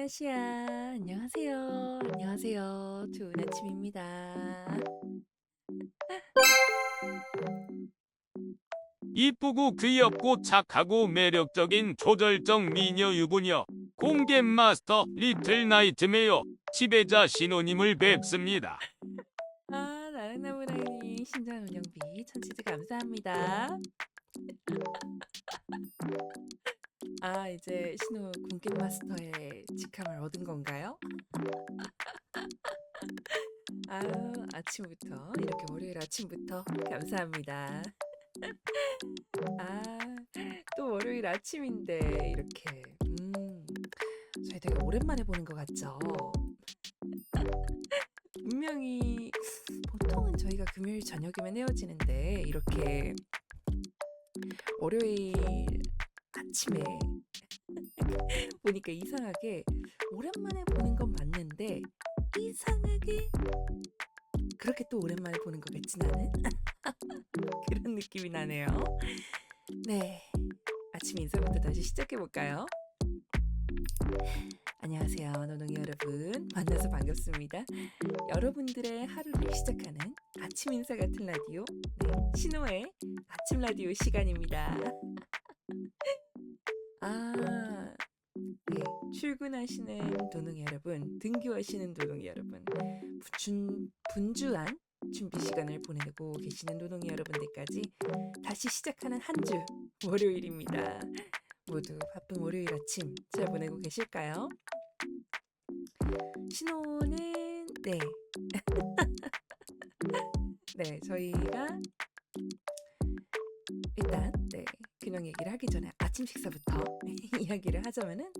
시아. 안녕하세요. 안녕하세요. 좋은 아침입니다. 이쁘고 귀엽고 착하고 매력적인 조절적 미녀 유부녀 공개 마스터 리틀 나이트메어 지배자 신호님을 뵙습니다. 나랑나무라니 신전 운영비 천치즈 감사합니다. 이제 신호 군겜 마스터의 직함을 얻은 건가요? 아침부터 이렇게 월요일 아침부터 감사합니다. 아, 또 월요일 아침인데 이렇게 저희 되게 오랜만에 보는 것 같죠? 분명히 보통은 저희가 금요일 저녁이면 헤어지는데 이렇게 월요일 아침에 보니까 이상하게 오랜만에 보는 건 맞는데 이상하게 그렇게 또 오랜만에 보는 것 같진 않은 그런 느낌이 나네요. 네, 아침 인사부터 다시 시작해볼까요? 안녕하세요, 노동이 여러분. 만나서 반갑습니다. 여러분들의 하루를 시작하는 아침 인사 같은 라디오, 신호의 아침 라디오 시간입니다. 출근하시는 도농이 여러분, 등교하시는 도농이 여러분, 분주한 준비 시간을 보내고 계시는 도농이 여러분들까지 다시 시작하는 한 주 월요일입니다. 모두 바쁜 월요일 아침 잘 보내고 계실까요? 신호는 저희가 일단 근황 얘기를 하기 전에 아침 식사부터 이야기를 하자면은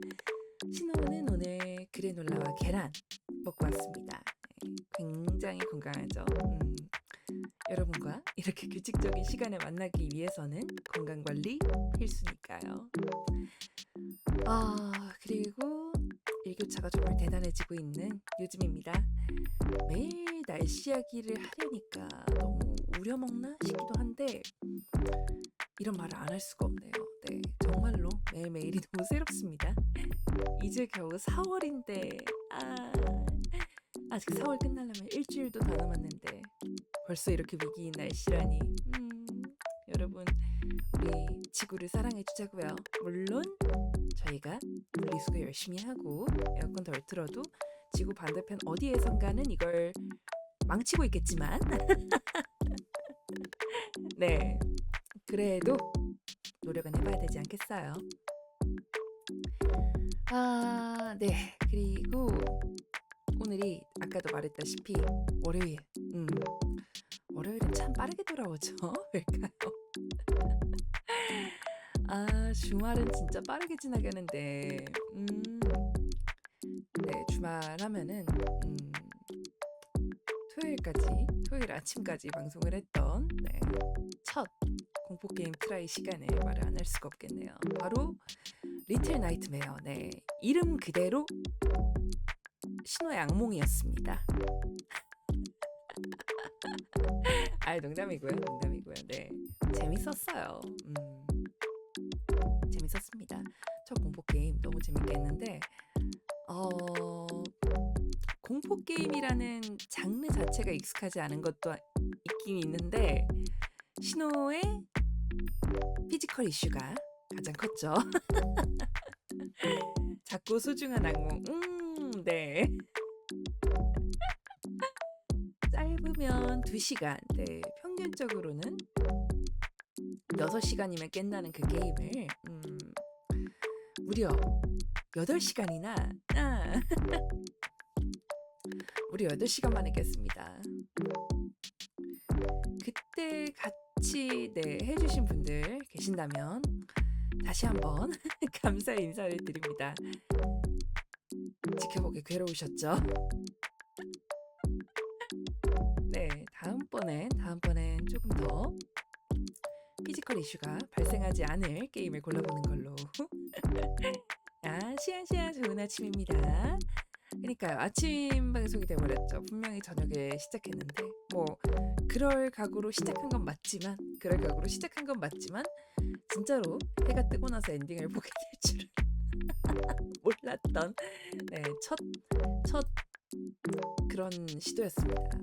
신호는 오늘 그래놀라와 계란 먹고 왔습니다. 굉장히 건강하죠. 여러분과 이렇게 규칙적인 시간에 만나기 위해서는 건강관리 필수니까요. 그리고 일교차가 정말 대단해지고 있는 요즘입니다. 매일 날씨 이야기를 하려니까 너무 우려먹나 싶기도 한데 이런 말을 안 할 수가 없네요. 정말로 매일매일이 너무 새롭습니다. 이제 겨우 4월인데 아직 4월 끝나려면 일주일도 더 남았는데 벌써 이렇게 위기인 날씨라니. 여러분, 우리 지구를 사랑해 주자고요. 물론 저희가 분리수거 열심히 하고 에어컨 덜 틀어도 지구 반대편 어디에선가는 이걸 망치고 있겠지만 그래도 노력은 해봐야 되지 않겠어요? 그리고 오늘이 아까도 말했다시피 월요일. 월요일은 참 빠르게 돌아오죠. 왜일까요? 주말은 진짜 빠르게 지나가는데 주말 하면은 토요일 아침까지 방송을 했던 첫 공포게임 트라이 시간에 말을 안 할 수가 없겠네요. 바로 리틀 나이트메어. 이름 그대로 신호의 악몽이었습니다. 농담이고요. 재밌었어요. 재밌었습니다. 첫 공포게임 너무 재밌게 했는데 공포게임이라는 장르 자체가 익숙하지 않은 것도 있긴 있는데 신호의 피지컬 이슈가 가장 컸죠. 작고 소중한 악몽. 짧으면 2시간. 평균적으로는 6시간이면 깬다는 그 게임을 무려 8시간이나 무려 8시간 만에 깼습니다. 그때 같이 해주신 분들 계신다면 다시 한번 감사의 인사를 드립니다. 지켜보기 괴로우셨죠? 다음번엔 조금 더 피지컬 이슈가 발생하지 않을 게임을 골라보는 걸로. 시안 좋은 아침입니다. 그러니까요, 아침 방송이 돼버렸죠. 분명히 저녁에 시작했는데 그럴 각오로 시작한 건 맞지만 진짜로 해가 뜨고 나서 엔딩을 보게 될 줄은 몰랐던 네, 첫 그런 시도였습니다.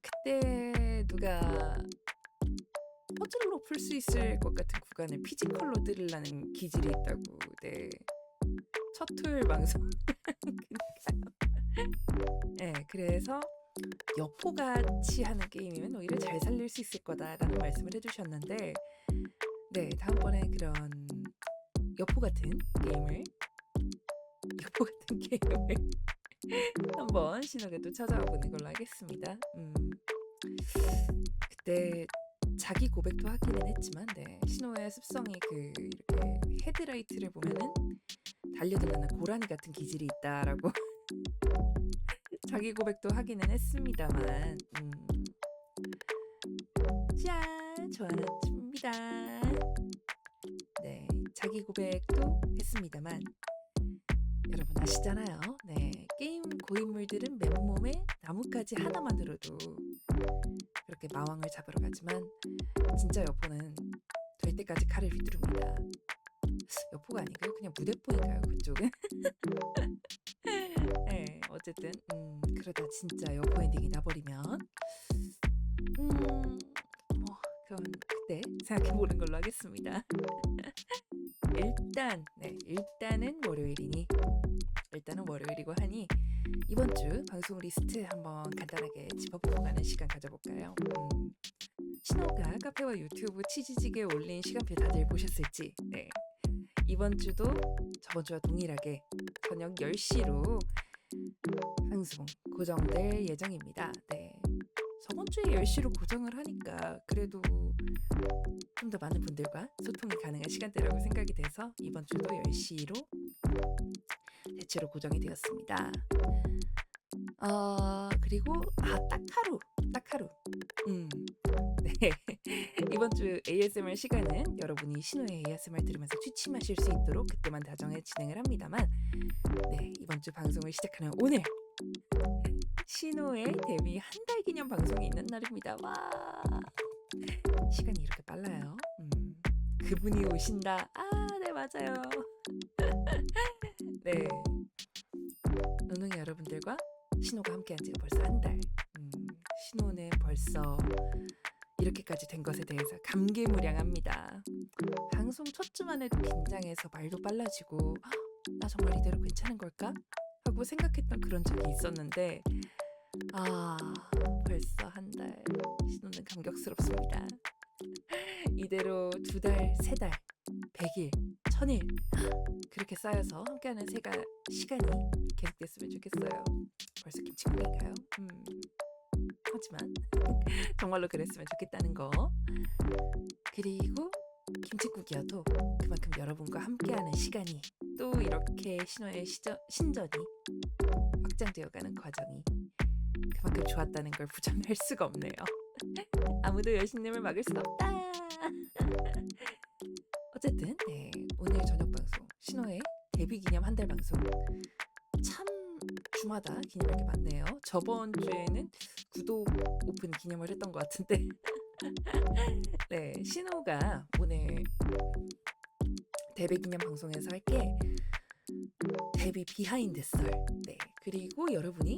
그때 누가 퍼즐로 풀 수 있을 것 같은 구간을 피지컬로 뚫으려는 기질이 있다고. 네. 첫 토요일 방송. 네, 그래서 여포같이 하는 게임이면 오히려 잘 살릴 수 있을 거다라는 말씀을 해주셨는데, 네, 다음번에 그런 여포 같은 게임을 한번 신호가 또 찾아와 보는 걸로 하겠습니다. 그때 자기 고백도 하기는 했지만, 네, 신호의 습성이 이렇게 헤드라이트를 보면은 달려들는 고라니 같은 기질이 있다라고 자기 고백도 하기는 했습니다만, 짠, 좋아하는 아침입니다. 네, 자기 고백도 했습니다만, 여러분 아시잖아요. 네, 게임 고인물들은 맨몸에 나뭇가지 하나만으로도 그렇게 마왕을 잡으러 가지만, 진짜 여포는 될 때까지 칼을 휘두릅니다. 여포가 아니고요, 그냥 무대포인가요, 그쪽은? 네, 어쨌든 그러다 진짜 여포 엔딩이 나버리면 뭐 그건 그때 생각해보는 걸로 하겠습니다. 일단은 월요일이고 하니 이번 주 방송 리스트 한번 간단하게 짚어보고 가는 시간 가져볼까요? 신호가 카페와 유튜브 치지직에 올린 시간표 다들 보셨을지. 네, 이번 주도 저번 주와 동일하게 저녁 10시로 방송 고정될 예정입니다. 네, 저번 주에 10시로 고정을 하니까 그래도 좀 더 많은 분들과 소통이 가능한 시간대라고 생각이 돼서 이번 주도 10시로 대체로 고정이 되었습니다. 그리고 딱 하루. 네. 이번 주 ASMR 시간은 여러분이 신호의 ASMR 들으면서 취침하실 수 있도록 그때만 다정해 진행을 합니다만, 네, 이번 주 방송을 시작하는 오늘 신호의 데뷔 한 달 기념 방송이 있는 날입니다. 와, 시간이 이렇게 빨라요. 그분이 오신다. 네, 맞아요. 네, 노능이 여러분들과 신호가 함께한 지가 벌써 한 달. 신호는 벌써 이렇게까지 된 것에 대해서 감개무량합니다. 방송 첫 주만 해도 긴장해서 말도 빨라지고, 나 정말 이대로 괜찮은 걸까? 하고 생각했던 그런 적이 있었는데, 벌써 한 달. 신호는 감격스럽습니다. 이대로 2달, 3달, 100일, 1000일 그렇게 쌓여서 함께하는 시간이 계속됐으면 좋겠어요. 벌써 김치국인가요? 하지만 정말로 그랬으면 좋겠다는 거. 그리고 김치국이어도 그만큼 여러분과 함께하는 시간이 또 이렇게 신호의 신전이 확장되어가는 과정이 그만큼 좋았다는 걸 부정할 수가 없네요. 아무도 여신님을 막을 수 없다. 어쨌든 네, 오늘 저녁 방송 신호의 데뷔 기념 한 달 방송 참 주마다 기념할 게 많네요. 저번 주에는 구독 오픈 기념을 했던 것 같은데 네, 신호가 오늘 데뷔 기념 방송에서 할 게 데뷔 비하인드 썰, 네, 그리고 여러분이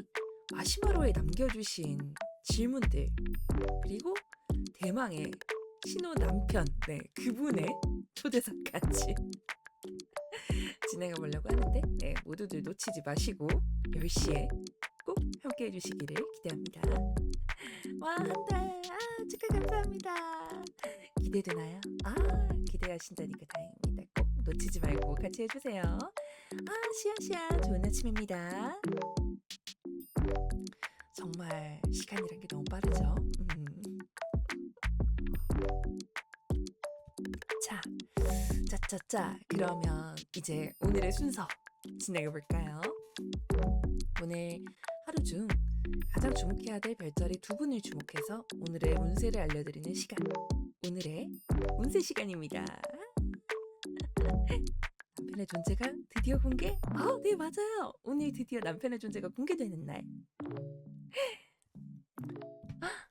마시마로에 남겨주신 질문들, 그리고 대망의 신호 남편, 네, 그분의 초대석까지 진행해 보려고 하는데, 네, 모두들 놓치지 마시고 10시에 꼭 함께 해주시기를 기대합니다. 와, 한 달, 축하 감사합니다. 기대되나요? 기대하신다니까 다행입니다. 꼭 놓치지 말고 같이 해주세요. 시아 좋은 아침입니다. 정말 시간이란 게 너무 빠르죠. 자, 그러면 이제 오늘의 순서 진행해 볼까요? 오늘 하루 중 가장 주목해야 될 별자리 2분을 주목해서 오늘의 운세를 알려드리는 시간, 오늘의 운세 시간입니다. 남편의 존재가 드디어 공개? 네, 맞아요. 오늘 드디어 남편의 존재가 공개되는 날.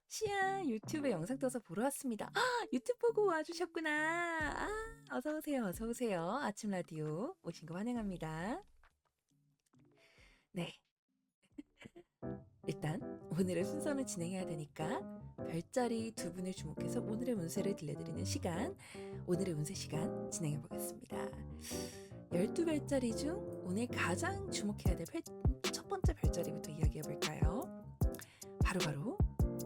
시아 유튜브에 영상 떠서 보러 왔습니다. 유튜브 보고 와주셨구나. 어서 오세요. 어서 오세요. 아침 라디오 오신 거 환영합니다. 네. 일단 오늘의 순서는 진행해야 되니까 별자리 두 분을 주목해서 오늘의 운세를 들려드리는 시간, 오늘의 운세 시간 진행해 보겠습니다. 12별자리 중 오늘 가장 주목해야 될 첫 번째 별자리부터 이야기해 볼까요? 바로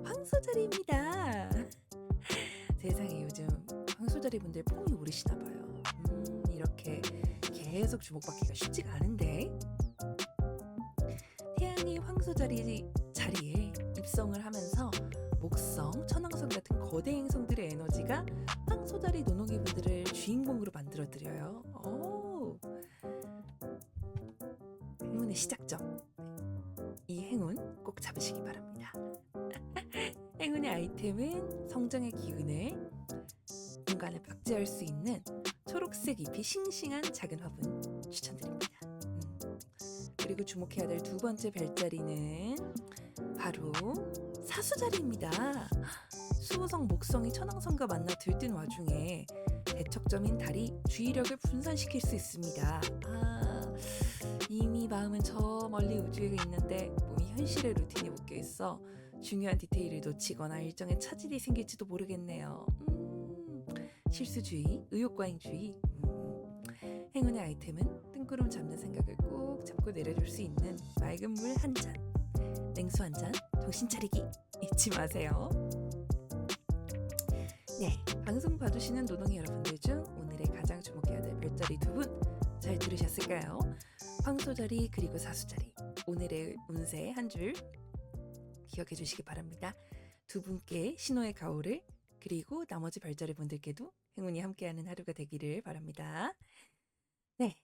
황소자리입니다. 세상에 요즘 황소자리 분들 폼이 오르시나 봐요. 이렇게 계속 주목받기가 쉽지가 않은데, 태양이 황소자리에 입성을 하면서 목성, 천왕성 같은 거대 행성들의 에너지가 황소자리 노노기 분들을 주인공으로 만들어드려요. 행운의 시작점. 이 행운 꼭 잡으시기 바랍니다. 행운의 아이템은 성정의 기운을 공간에 박제할 수 있는 초록색 잎이 싱싱한 작은 화분 추천드립니다. 그리고 주목해야 될 두 번째 별자리는 바로 사수자리입니다. 수호성, 목성이 천왕성과 만나 들뜬 와중에 대척점인 달이 주의력을 분산시킬 수 있습니다. 이미 마음은 저 멀리 우주에 있는데 몸이 현실의 루틴에 묶여 있어 중요한 디테일을 놓치거나 일정에 차질이 생길지도 모르겠네요. 실수주의, 의욕과잉주의. 행운의 아이템은 뜬구름 잡는 생각을 꼭 잡고 내려줄 수 있는 맑은 물 한 잔, 냉수 한 잔, 정신 차리기 잊지 마세요. 네, 방송 봐주시는 노동이 여러분들 중 오늘의 가장 주목해야 될 별자리 두 분 잘 들으셨을까요? 황소자리 그리고 사수자리, 오늘의 운세 한 줄 기억해 주시기 바랍니다. 두 분께 신호의 가호를, 그리고 나머지 별자리 분들께도 행운이 함께하는 하루가 되기를 바랍니다. 네,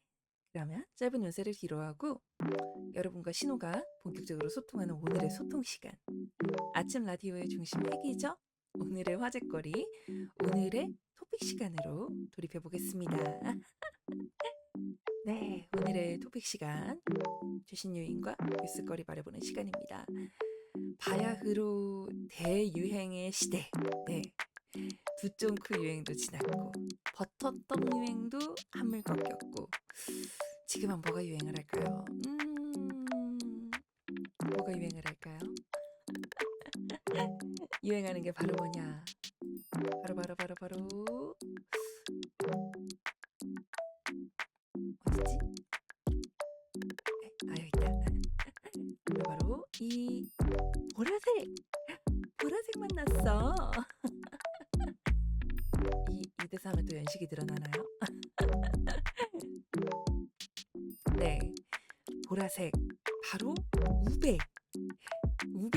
그러면 짧은 운세를 뒤로하고 여러분과 신호가 본격적으로 소통하는 오늘의 소통 시간, 아침 라디오의 중심 핵이죠. 오늘의 화제거리, 오늘의 토픽 시간으로 돌입해 보겠습니다. 네, 오늘의 토픽 시간, 최신 유행과 뉴스거리 말해보는 시간입니다. 바야흐로 대유행의 시대. 네, 두쫑크 유행도 지났고 버터떡 유행도 한물 꺾였고, 지금은 뭐가 유행을 할까요? 뭐가 유행을 할까요? 유행하는 게 바로 뭐냐? 바로 어디지? 여기 있다. 바로 이 보라색 만났어. 이 대사 하면 또 연식이 드러나나요? 네, 보라색, 바로 우베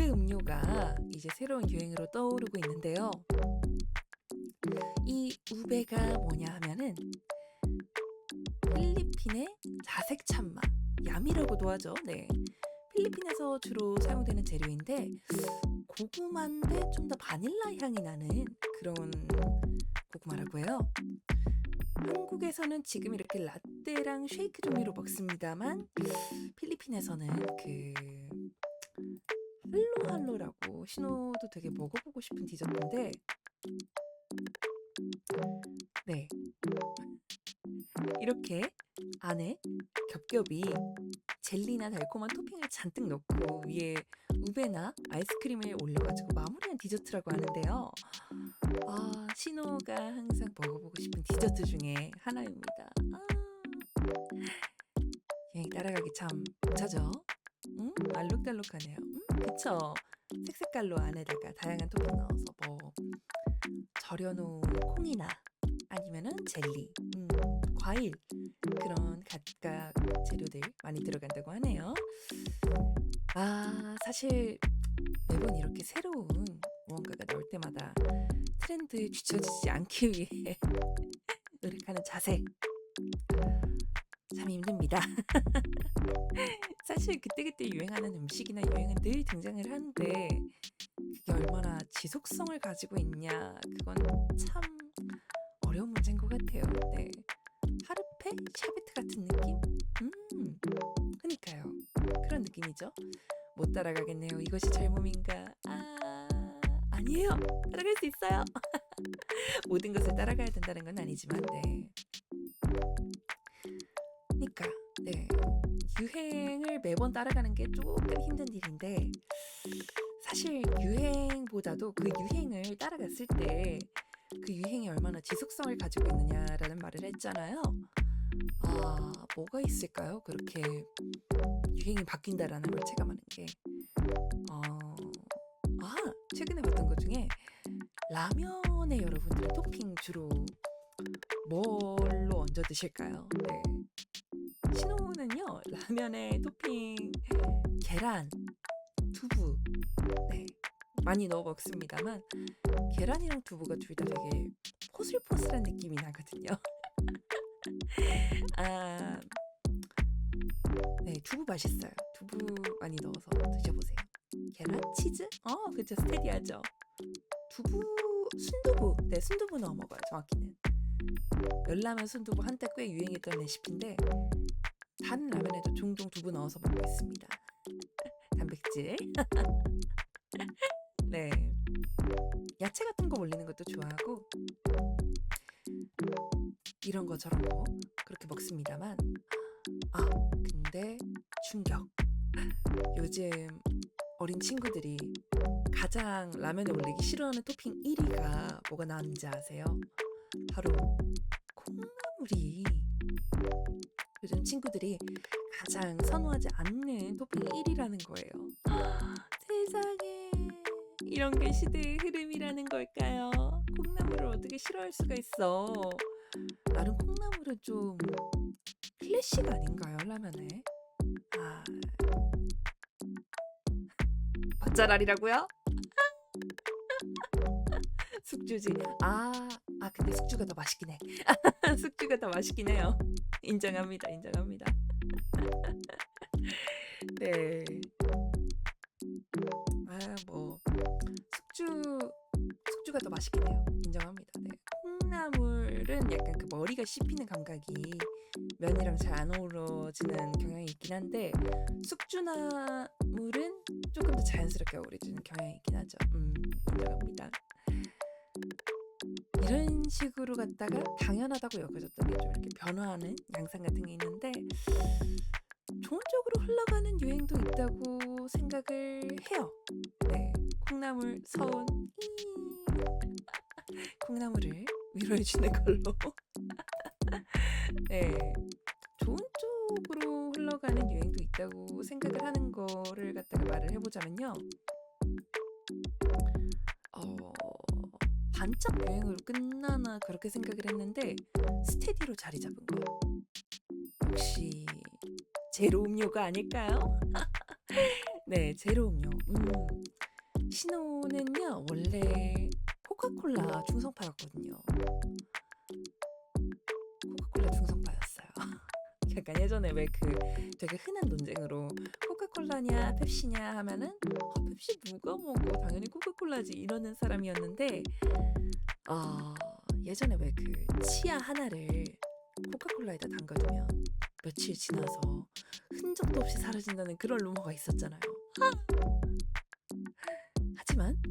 음료가 이제 새로운 유행으로 떠오르고 있는데요. 이 우베가 뭐냐 하면은 필리핀의 자색 참마, 야미라고도 하죠. 네, 필리핀에서 주로 사용되는 재료인데 고구마인데 좀 더 바닐라 향이 나는 그런 고구마라고 해요. 한국에서는 지금 이렇게 라떼랑 쉐이크 종류로 먹습니다만, 필리핀에서는 그 할로라고, 신호도 되게 먹어보고 싶은 디저트인데, 네, 이렇게 안에 겹겹이 젤리나 달콤한 토핑을 잔뜩 넣고 위에 우베나 아이스크림을 올려가지고 마무리한 디저트라고 하는데요. 신호가 항상 먹어보고 싶은 디저트 중에 하나입니다. 유행 따라가기 참 벅차죠? 알록달록하네요. 그쵸? 색색깔로 안에다가 다양한 토핑 넣어서 뭐 절여놓은 콩이나 아니면은 젤리, 과일, 그런 각각 재료들 많이 들어간다고 하네요. 사실 매번 이렇게 새로운 무언가가 나올 때마다 트렌드에 뒤처지지 않기 위해 노력하는 자세, 참 힘듭니다. 사실 그때그때 유행하는 음식이나 유행은 늘 등장을 하는데 그게 얼마나 지속성을 가지고 있냐, 그건 참 어려운 문제인 것 같아요. 네, 하르페? 샤베트 같은 느낌? 그니까요, 그런 느낌이죠. 못 따라가겠네요. 이것이 젊음인가? 아니에요. 따라갈 수 있어요. 모든 것을 따라가야 된다는 건 아니지만, 네. 그러니까 네, 유행을 매번 따라가는 게 조금 힘든 일인데, 사실 유행보다도 그 유행을 따라갔을 때 그 유행이 얼마나 지속성을 가지고 있느냐라는 말을 했잖아요. 뭐가 있을까요? 그렇게 유행이 바뀐다라는 걸 체감하는 게. 최근에 봤던 것 중에 라면에 여러분들은 토핑 주로 뭘로 얹어 드실까요? 네. 신호는요, 라면에 토핑 계란, 두부, 네, 많이 넣어 먹습니다만 계란이랑 두부가 둘 다 되게 포슬포슬한 느낌이 나거든요. 네, 두부 맛있어요. 두부 많이 넣어서 드셔보세요. 계란, 치즈? 그죠, 스테디하죠. 두부, 순두부. 네, 순두부 넣어 먹어요, 정확히는. 열라면 순두부 한때 꽤 유행했던 레시피인데, 다른 라면에도 종종 두부 넣어서 먹고 있습니다. 단백질. 네. 야채 같은 거 올리는 것도 좋아하고, 이런 거 저런 거 그렇게 먹습니다만, 근데 충격. 요즘 어린 친구들이 가장 라면에 올리기 싫어하는 토핑 1위가 뭐가 나왔는지 아세요? 바로 콩나물이 요즘 친구들이 가장 선호하지 않는 토핑 1위라는 거예요. 세상에, 이런 게 시대의 흐름이라는 걸까요? 콩나물을 어떻게 싫어할 수가 있어. 나름 콩나물은 좀 클래식 아닌가요, 라면에? vat자랄이라고요? 숙주지. 근데 숙주가 더 맛있긴 해. 숙주가 더 맛있긴 해요. 인정합니다. 네. 숙주가 더 맛있긴 해요. 인정합니다. 네. 콩나물은 약간 그 머리가 씹히는 감각이 면이랑 잘 안 어우러지는 경향이 있긴 한데, 숙주나물은 조금 더 자연스럽게 어우러지는 경향이 있긴 하죠. 인정합니다. 이런 식으로 갖다가 당연하다고 여겨졌던 게 좀 이렇게 변화하는 양상 같은 게 있는데, 좋은 쪽으로 흘러가는 유행도 있다고 생각을 해요. 네, 콩나물 서운 콩나물을 위로해주는 걸로. 네, 좋은 쪽으로 흘러가는 유행도 있다고 생각을 하는 거를 갖다가 말을 해보자면요, 반짝 유행으로 끝나나 그렇게 생각을 했는데, 스테디로 자리 잡은 거 역시 제로 음료가 아닐까요? 네, 제로 음료. 신호는요, 원래 코카콜라 충성파였거든요. 코카콜라 충성파였어요. 약간 예전에 왜 되게 흔한 논쟁으로 코카콜라냐 펩시냐 하면은 펩시 누가 먹어, 당연히 코카콜라지, 이러는 사람이었는데, 예전에 왜 치아 하나를 코카콜라에다 담가두면 며칠 지나서 흔적도 없이 사라진다는 그런 루머가 있었잖아요. 하지만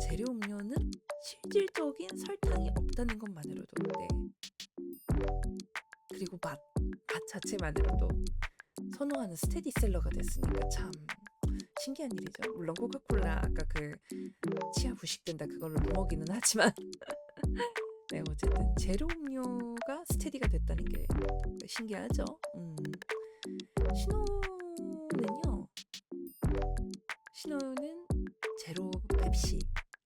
재료 음료는 실질적인 설탕이 없다는 것만으로도, 네, 그리고 맛 자체만으로도 선호하는 스테디셀러가 됐으니까 참 신기한 일이죠. 물론 코카콜라 아까 치아 부식된다 그걸로 루머기는 하지만 네, 어쨌든 제로 음료가 스테디가 됐다는 게 신기하죠. 신호는 제로 펩시.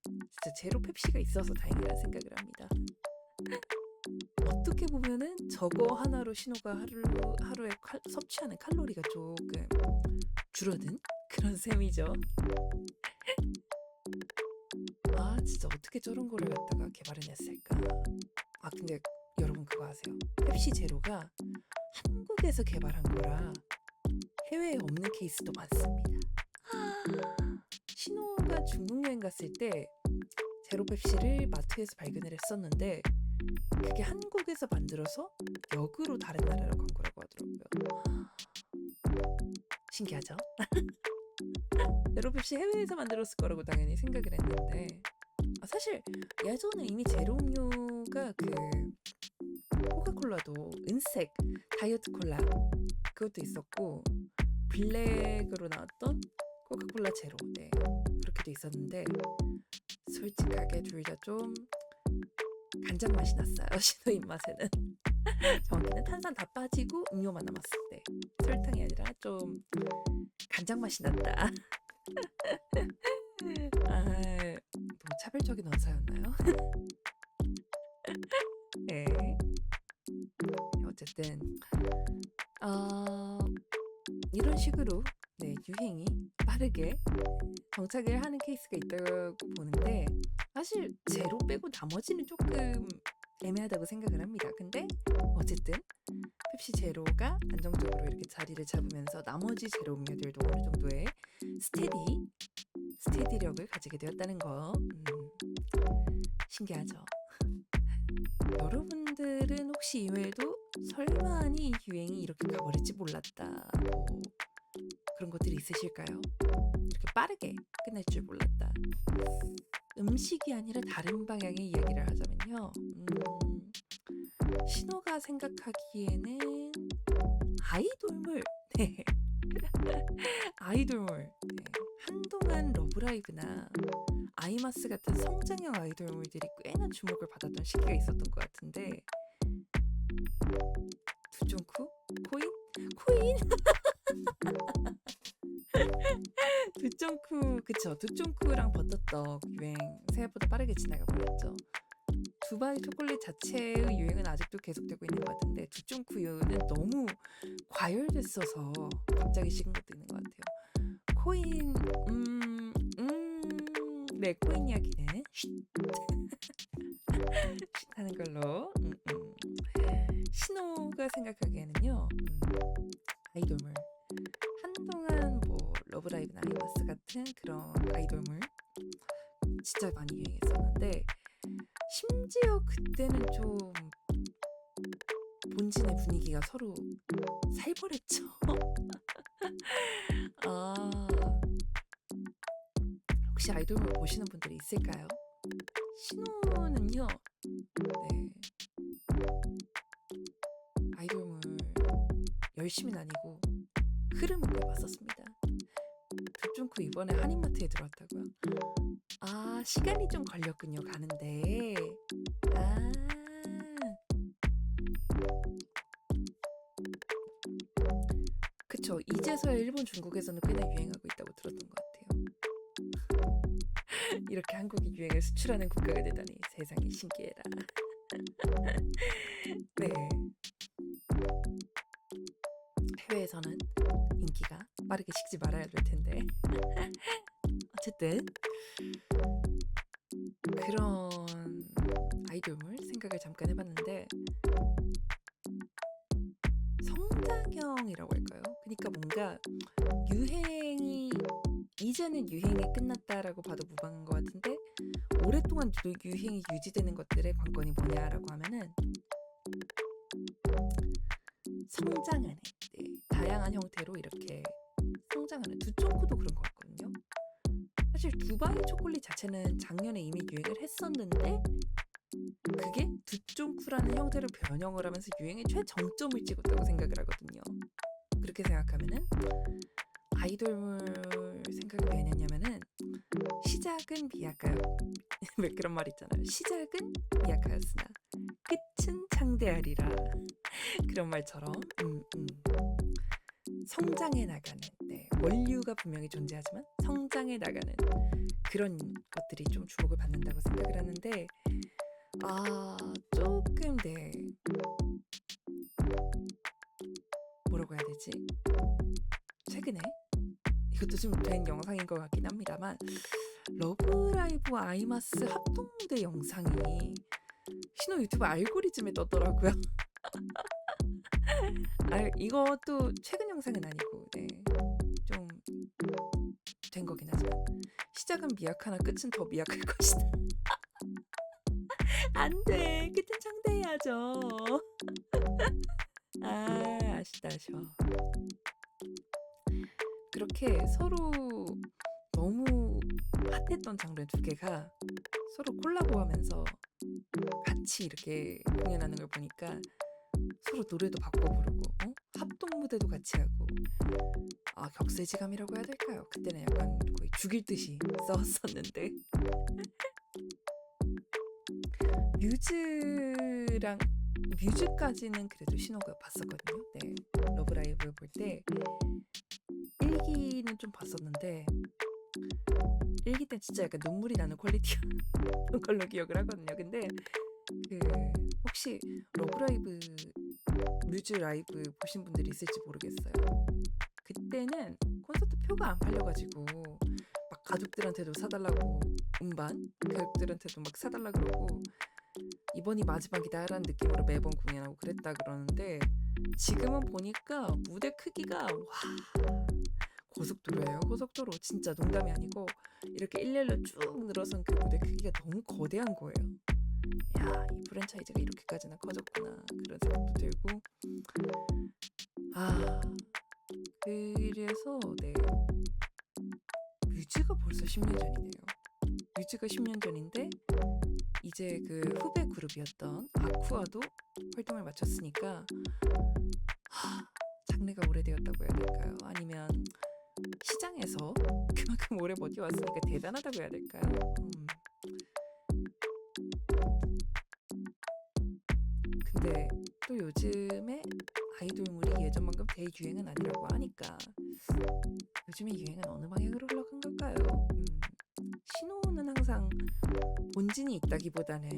진짜 제로 펩시가 있어서 다행이라는 생각을 합니다. 어떻게 보면은 저거 하나로 신호가 하루에 섭취하는 칼로리가 조금 줄어든 그런 셈이죠. 진짜 어떻게 저런 거를 갖다가 개발해냈을까. 근데 여러분 그거 아세요? 펩시 제로가 한국에서 개발한 거라 해외에 없는 케이스도 많습니다. 신호가 중국 여행 갔을 때 제로 펩시를 마트에서 발견을 했었는데, 그게 한국에서 만들어서 역으로 다른 나라로 간 거라고 하더라고요. 신기하죠? 제로 펩시 해외에서 만들었을 거라고 당연히 생각을 했는데, 사실 예전에 이미 제로 음료 신호가 그 코카콜라도 은색 다이어트 콜라 그것도 있었고 블랙으로 나왔던 코카콜라 제로 그렇게도 있었는데 솔직하게 둘 다 좀 간장 맛이 났어요. 신호 입맛에는. 정확히는 탄산 다 빠지고 음료만 남았을 때 설탕이 아니라 좀 간장 맛이 났다. 너무 차별적인 언사였나요? 네. 어쨌든 이런 식으로 유행이 빠르게 정착을 하는 케이스가 있다고 보는데 사실 제로 빼고 나머지는 조금 애매하다고 생각을 합니다. 근데 어쨌든 펩시 제로가 안정적으로 이렇게 자리를 잡으면서 나머지 제로 음료들도 어느 정도의 스테디력을 가지게 되었다는 거 신기하죠. 여러분들은 혹시 이외에도 설마니 이 유행이 이렇게 가버릴지 몰랐다 그런 것들이 있으실까요? 이렇게 빠르게 끝날 줄 몰랐다. 음식이 아니라 다른 방향의 이야기를 하자면요. 신호가 생각하기에는 아이돌물. 아이돌물. 한동안 러브라이브나 아이마스 같은 성장형 아이돌물들이 꽤나 주목을 받았던 시기가 있었던 것 같은데 두쫑쿠? 코인? 두쫑쿠 그쵸? 두쫑쿠랑 버터떡 유행 생각보다 빠르게 지나가 버렸죠. 두바이 초콜릿 자체의 유행은 아직도 계속되고 있는 것 같은데 두쫑쿠는 너무 과열됐어서 갑자기 식은 것도 있는 것 같아요. 코인 코인 이야기는 하는 걸로 신호가 생각하기에는요 아이돌물 한동안 뭐 러브라이브나 아이마스 같은 그런 아이돌물 진짜 많이 유행했었는데 심지어 그때는 좀 본진의 분위기가 서로 살벌했죠. 혹시 아이돌물 보시는 분들이 있을까요? 신호는요 아이돌물 열심히는 아니고 흐름은 봤었습니다. 두쫑쿠 이번에 한인마트에 들어왔다고요? 시간이 좀 걸렸군요. 가는데 그쵸. 이제서야 일본, 중국에서는 꽤나 유행하고 있다고 들었던 것 같아요. 이렇게 한국이 유행을 수출하는 국가가 되다니 세상에 신기해라. 해외에서는 인기가 빠르게 식지 말아야 될 텐데. 어쨌든 그런 아이돌물 생각을 잠깐 해봤는데 성장형이라고 할까요? 그러니까 뭔가 유행이 이제는 유행이 끝났다라고 봐도 무방한 것 같은데 오랫동안 유행이 유지되는 것들의 관건이 뭐냐라고 하면은 성장하는 다양한 형태로 이렇게 성장하는 두쫑쿠도 그런 것 같거든요. 사실 두바이 초콜릿 자체는 작년에 이미 유행을 했었는데 그게 두쫑쿠라는 형태로 변형을 하면서 유행의 최정점을 찍었다고 생각을 하거든요. 그렇게 생각하면은 아이돌물 생각이 왜 했냐면은 시작은 미약하여 왜 그런 말 있잖아요. 시작은 미약하였으나 끝은 창대하리라. 그런 말처럼 성장해 나가는 원류가 분명히 존재하지만 성장해 나가는 그런 것들이 좀 주목을 받는다고 생각을 하는데 조금 뭐라고 해야 되지? 최근에 이것도 좀 된 영상인 것 같긴 합니다만 러브라이브 아이마스 합동 무대 영상이 신호 유튜브 알고리즘에 떴더라고요. 이것도 최근 영상은 아니고 좀 된 거긴 하지만 시작은 미약하나 끝은 더 미약할 것이다. 안돼, 끝은 창대해야죠. 아쉬워. 그렇게 서로 너무 핫했던 장르 두 개가 서로 콜라보하면서 같이 이렇게 공연하는 걸 보니까 서로 노래도 바꿔 부르고 합동 무대도 같이 하고 격세지감이라고 해야 될까요? 그때는 약간 거의 죽일 듯이 싸웠었는데 뮤즈랑 뮤즈까지는 그래도 신호가 봤었거든요. 네, 러브라이브 볼 때 1기는 좀 봤었는데 1기 때 진짜 약간 눈물이 나는 퀄리티였던 걸로 기억을 하거든요. 근데 그 혹시 러브라이브 뮤즈 라이브 보신 분들이 있을지 모르겠어요. 그때는 콘서트 표가 안 팔려가지고 막 가족들한테도 사달라고 가족들한테도 막 사달라 그러고 이번이 마지막이다라는 느낌으로 매번 공연하고 그랬다 그러는데 지금은 보니까 무대 크기가 고속도로예요. 고속도로 진짜 농담이 아니고 이렇게 일렬로 쭉 늘어선 그 무대 크기가 너무 거대한 거예요. 야, 이 프랜차이즈가 이렇게까지나 커졌구나 그런 생각도 들고 그래서 네, 뮤즈가 벌써 10년 전이네요. 뮤즈가 10년 전인데 이제 그 후배 그룹이었던 아쿠아도 활동을 마쳤으니까 장르가 오래되었다고 해야 될까요? 아니면 시장에서 그만큼 오래 버텨왔으니까 대단하다고 해야 될까요? 근데 또 요즘에 아이돌물이 예전만큼 대유행은 아니라고 하니까 요즘의 유행은 어느 방향으로 흘러간 걸까요? 신호는 항상 본진이 있다기보다는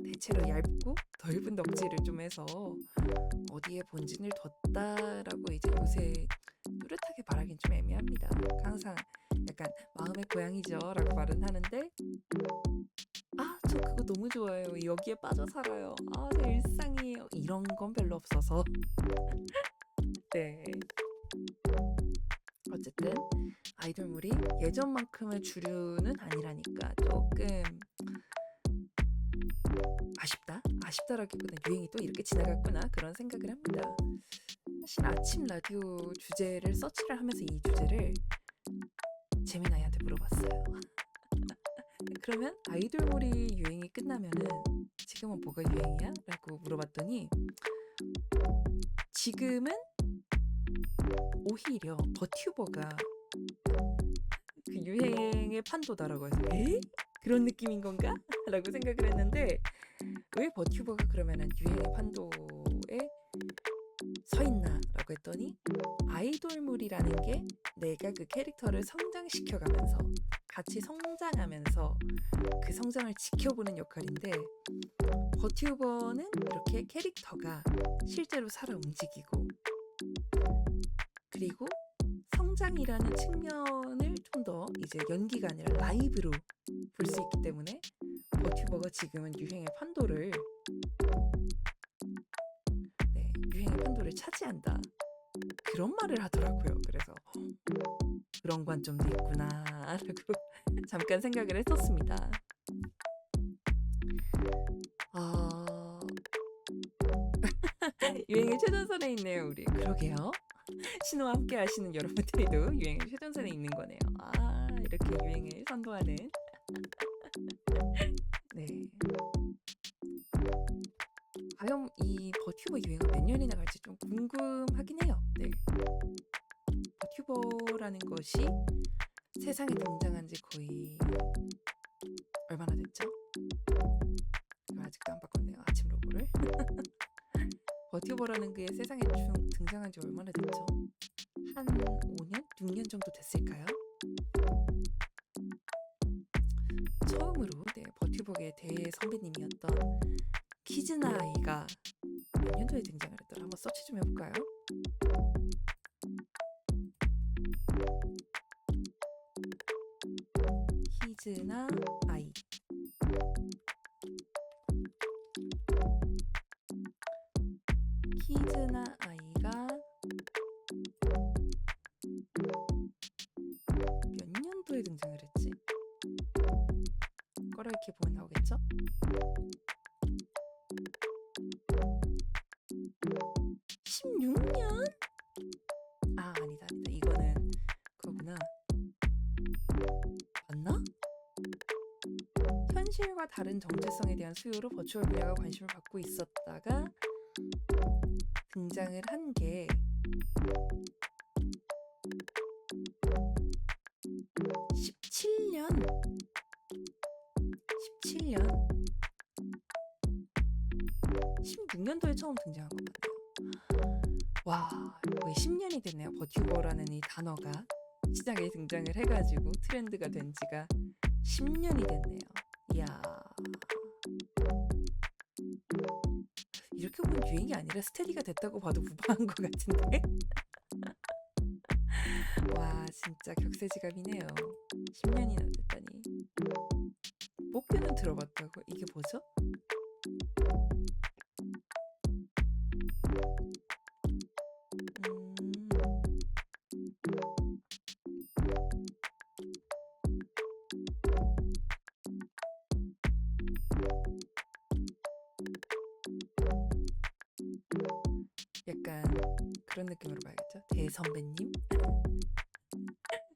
대체로 얇고 덜은 덕질을 좀 해서 어디에 본진을 뒀다라고 이제 요새 뚜렷하게 말하긴 좀 애매합니다. 항상 약간 마음의 고향이죠 라고 말은 하는데 저 그거 너무 좋아해요. 여기에 빠져 살아요. 제 일상이에요. 이런 건 별로 없어서 네, 어쨌든 아이돌물이 예전만큼의 주류는 아니라니까 조금 아쉽다라기보다 유행이 또 이렇게 지나갔구나 그런 생각을 합니다. 사실 아침 라디오 주제를 서치를 하면서 이 주제를 재민아이한테 물어봤어요. 그러면 아이돌물이 유행이 끝나면은 지금은 뭐가 유행이야? 라고 물어봤더니 지금은 오히려 버튜버가 그 유행의 판도다라고 해서 그런 느낌인 건가? 라고 생각을 했는데 왜 버튜버가 그러면은 유행의 판도에 서 있나? 라고 했더니 아이돌물이라는 게 내가 그 캐릭터를 성장시켜가면서 같이 성장하면서 그 성장을 지켜보는 역할인데 버튜버는 이렇게 캐릭터가 실제로 살아 움직이고 그리고 성장이라는 측면을 좀 더 이제 연기가 아니라 라이브로 볼 수 있기 때문에 버튜버가 지금은 유행의 판도를 차지한다 그런 말을 하더라고요. 그래서 그런 관점도 있구나 라고 잠깐 생각을 했었습니다. 유행의 최전선에 있네요 우리. 그러게요. 신호와 함께 하시는 여러분들도 유행의 최전선에 있는 거네요. 이렇게 유행을 선도하는 네, 과연 이 버튜버 유행은 몇 년이나 갈지 좀 궁금하긴 해요. 네, 버튜버라는 것이 세상에 등장한 지 거의 얼마나 됐죠? 아직도 안 바꿨네요 아침 로고를. 버튜버라는 게 세상에 등장한 지 얼마나 됐죠? 한 5년? 6년 정도 됐을까요? 처음으로 버튜버계의 대선배님이었던 키즈나이가 몇 년도에 등장을 했더라? 한번 서치 좀 해볼까요? 키즈나아이 키즈나아이가 몇 년도에 등장을 했지? 이렇게 보면 나오겠죠? 16년? 아니다. 이거는 그거구나. 맞나? 현 현실과 다른 정체성에 대한 수요로 버추얼 분야가 관심을 받고 있었다가 등장을 한 게 17년 16년도에 처음 등장한 것 같아요. 와, 거의 10년이 됐네요. 버튜버라는 이 단어가 시장에 등장을 해가지고 트렌드가 된 지가 10년이 됐네요. 이야, 이렇게 보면 유행이 아니라 스테디가 됐다고 봐도 무방한 것 같은데. 와, 진짜 격세지감이네요. 10년이나 됐다니. 뽑기는 들어봤다고? 이게 뭐죠? 약간 그런 느낌으로 봐야겠죠? 대선배님?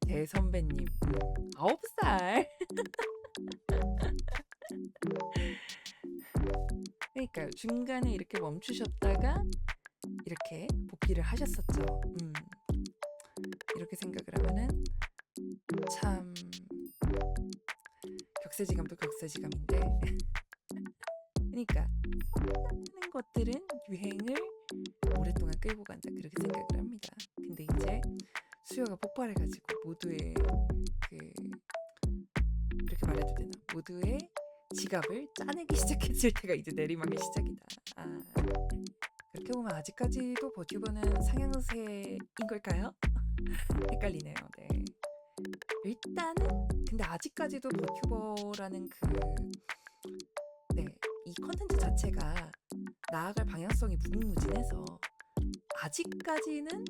대선배님 9살. 그러니까요. 중간에 이렇게 멈추셨다가 이렇게 복귀를 하셨었죠. 이렇게 생각을 하면은 참 격세지감도 격세지감인데 그러니까 성장하는 것들은 유행을 오랫동안 끌고 간다 그렇게 생각을 합니다. 근데 이제 수요가 폭발해가지고 모두의 이렇게 말해도 되나? 모두의 지갑을 짜내기 시작했을 때가 이제 내리막의 시작이다. 그렇게 보면 아직까지도 버튜버는 상향세인 걸까요? 헷갈리네요. 네. 일단은 근데 아직까지도 버튜버라는 이 컨텐츠 자체가 나아갈 방향성이 무궁무진해서 아직까지는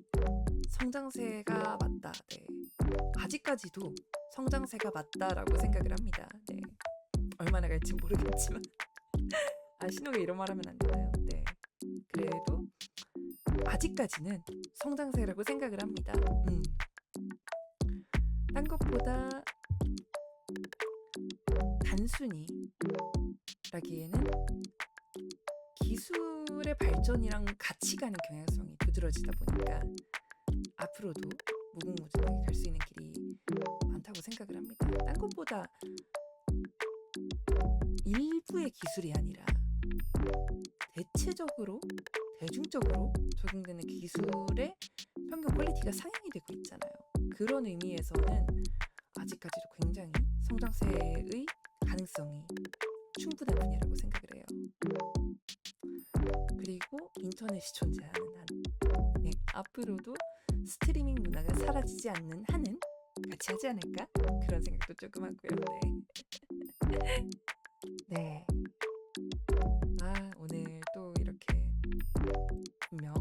성장세가 맞다. 네. 아직까지도 성장세가 맞다라고 생각을 합니다. 네. 얼마나 갈지 모르겠지만 신호가 이런 말 하면 안 되나요? 네. 그래도 아직까지는 성장세라고 생각을 합니다. 딴 것보다 단순히 라기에는 기술의 발전이랑 같이 가는 경향성이 두드러지다 보니까 앞으로도 무궁무진하게 갈 수 있는 길이 많다고 생각을 합니다. 딴 것보다 일부의 기술이 아니라 대체적으로 대중적으로 적용되는 기술의 평균 퀄리티가 상향이 되고 있잖아요. 그런 의미에서는 아직까지도 굉장히 성장세의 가능성이 충분한 분야라고 생각을 해요. 그리고 인터넷이 존재하는 한 앞으로도 스트리밍 문화가 사라지지 않는 한은 같이 하지 않을까? 그런 생각도 조금 하고요. 네. 오늘 또 이렇게 분명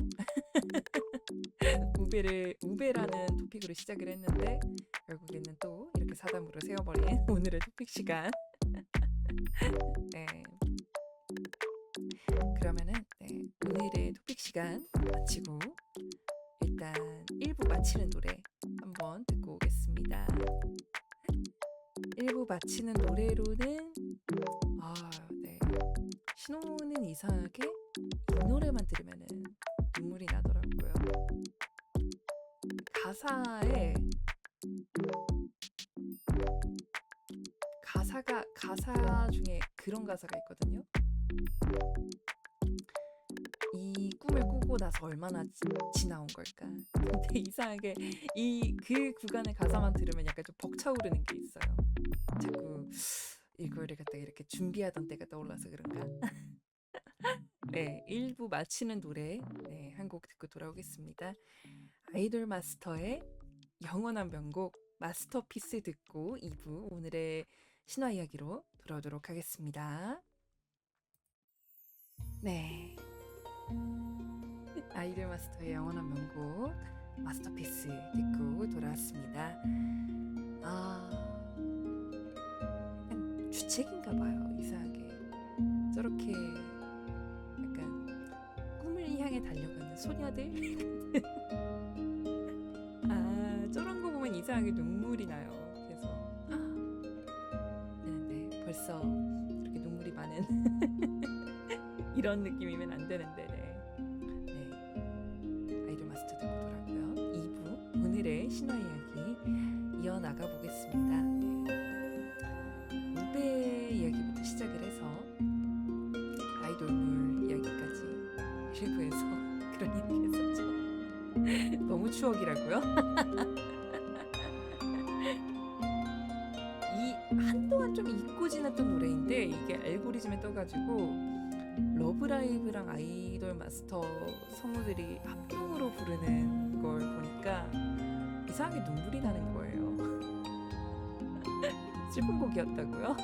우배라는 토픽으로 시작을 했는데 결국에는 또 이렇게 사담으로 세워버린 오늘의 토픽 시간. 네. 그러면은 오늘의 토픽 시간 마치고 일단 1부 마치는 노래 한번 듣고 오겠습니다. 1부 마치는 노래로는 신호는 이상하게 이 노래만 들으면은 눈물이 나더라고요. 가사 중에 그런 가사가 있거든요. 이 꿈을 꾸고 나서 얼마나 지나온 걸까. 근데 이상하게 그 구간의 가사만 들으면 약간 좀 벅차오르는 게 있어요. 자꾸 이거를 갖다가 이렇게 준비하던 때가 떠올라서 그런가. 네, 1부 마치는 노래 한 곡 듣고 돌아오겠습니다. 아이돌 마스터의 영원한 명곡 마스터피스 듣고 2부 오늘의 신화 이야기로 돌아오도록 하겠습니다. 네, 아이돌 마스터의 영원한 명곡 마스터피스 듣고 돌아왔습니다. 약간 주책인가 봐요. 이상하게 저렇게 약간 꿈을 향해 달려가는 소녀들 저런 거 보면 이상하게 눈물이 나요. 그래서 벌써 하는 이런 느낌이면 안 되는데. 네. 아이돌 마스터 듣고 돌아고요. 2부 오늘의 신화 이야기 이어나가 보겠습니다. 무배 이야기부터 시작을 해서 아이돌물 이야기까지 1부에서 그런 얘기 했었죠. 너무 추억이라고요? 이 한동안 좀 잊고 지났던 노래인데 이게 알고리즘에 떠가지고 러브라이브랑 아이돌 마스터 성우들이 합동으로 부르는 걸 보니까 이상하게 눈물이 나는 거예요. 슬픈 곡이었다고요?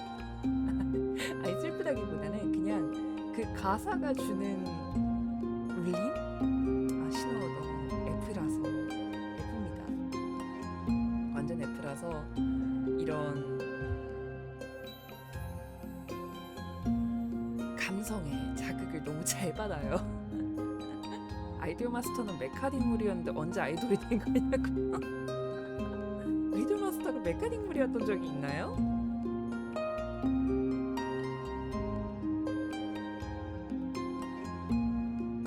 아니 슬프다기보다는 그냥 그 가사가 주는 울림? 신호 너무 F라서 F입니다. 완전 F라서 이런 감성에 자극을 너무 잘 받아요. 아이돌 마스터는 메카닉물이었는데 언제 아이돌이 된 거냐고. 아이돌 마스터가 메카닉물이었던 적이 있나요?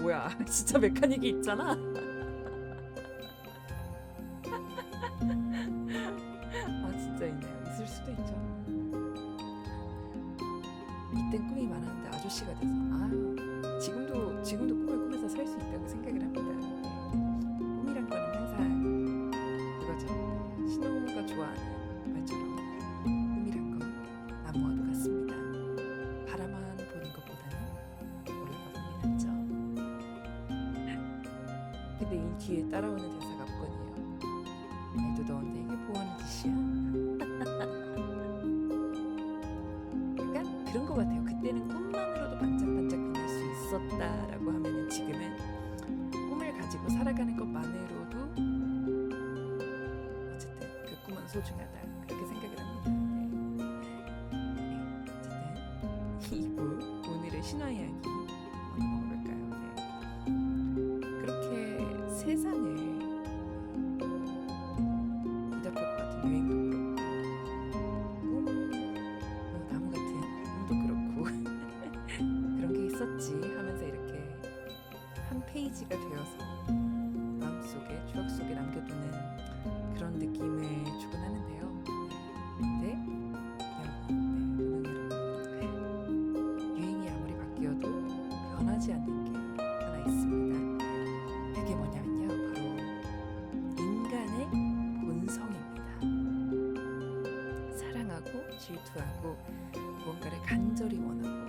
뭐야, 진짜 메카닉이 있잖아. 진짜 있네요. 있을 수도 있죠. 이땐 꿈이 많았는데 아저씨가 돼서 지금도 꿈을 꾸면서 살 수 있다고 생각을 합니다. 꿈이란 거는 항상 그거죠. 신호가 좋아하는 말처럼 꿈이란 건 나무와도 같습니다. 바라만 보는 것보다는 올라가 보면 낫죠. 근데 이 뒤에 따라오는 대사가 없거든요. 말도 더운데 이게 뭐하는 짓이야? 약간 그런 것 같아요. 그때는 꿈만으로도 반짝반짝 빛날 수 있었다라고 하면은 지금은 꿈을 가지고 살아가는 것만으로도 어쨌든 그 꿈은 소중하다 그렇게 생각을 합니다. 어쨌든 2부 오늘의 신화 이야기 한번 먹어볼까요? 그렇게 세상을 뒤덮을 것 같은 유행도 그렇고 나무 같은 꿈도 그렇고 그런 게 있었지 하면서 이렇게 한 페이지가 되어서 마음속에 추억 속에 남겨두는 그런 느낌을 주곤 하는데요. 근데 여러분, 유행이 아무리 바뀌어도 변하지 않는 게 하나 있습니다. 그게 뭐냐면요, 바로 인간의 본성입니다. 사랑하고 질투하고 무언가를 간절히 원하고